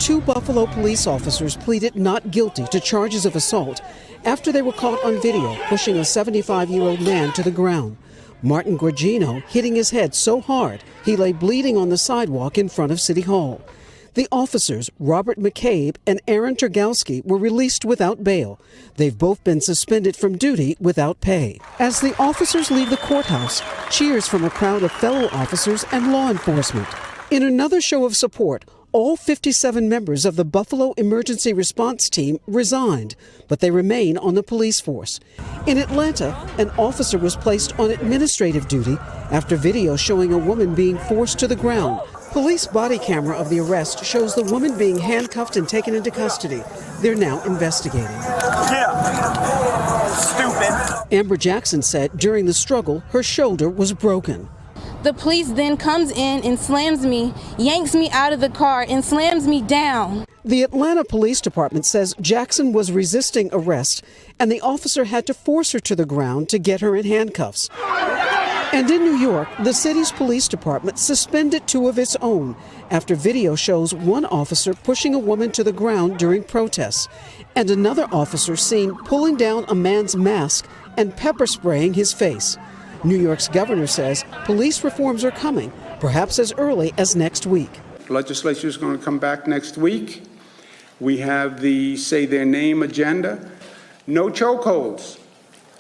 2 Buffalo police officers pleaded not guilty to charges of assault after they were caught on video pushing a 75-year-old man to the ground. Martin Gorgino hitting his head so hard he lay bleeding on the sidewalk in front of City Hall. The officers, Robert McCabe and Aaron Turgalski, were released without bail. They've both been suspended from duty without pay. As the officers leave the courthouse, cheers from a crowd of fellow officers and law enforcement. In another show of support, all 57 members of the Buffalo Emergency Response Team resigned, but they remain on the police force. In Atlanta, an officer was placed on administrative duty after video showing a woman being forced to the ground. Police body camera of the arrest shows the woman being handcuffed and taken into custody. They're now investigating. Stupid. Amber Jackson said during the struggle, her shoulder was broken. The police then comes in and slams me, yanks me out of the car and slams me down. The Atlanta Police Department says Jackson was resisting arrest and the officer had to force her to the ground to get her in handcuffs. And in New York, the city's police department suspended 2 of its own after video shows one officer pushing a woman to the ground during protests and another officer seen pulling down a man's mask and pepper spraying his face. New York's governor says police reforms are coming, perhaps as early as next week. The legislature is going to come back next week. We have the Say Their Name agenda. No chokeholds.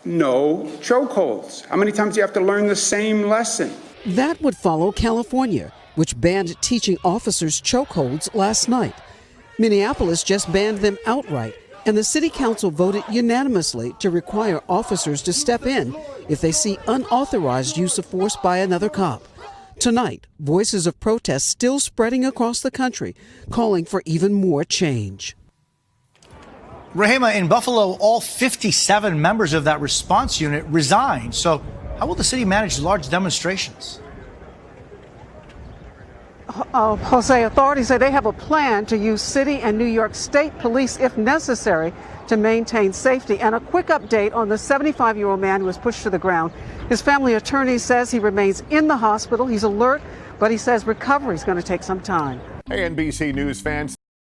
No chokeholds. How many times do you have to learn the same lesson? That would follow California, which banned teaching officers chokeholds last night. Minneapolis just banned them outright, and the city council voted unanimously to require officers to step in if they see unauthorized use of force by another cop. Tonight, voices of protest still spreading across the country, calling for even more change. Rahima, in Buffalo, all 57 members of that response unit resigned. So how will the city manage large demonstrations? Jose, authorities say they have a plan to use city and New York State police if necessary to maintain safety. And a quick update on the 75-year-old man who was pushed to the ground. His family attorney says he remains in the hospital. He's alert, but he says recovery is going to take some time. Hey, NBC News fans.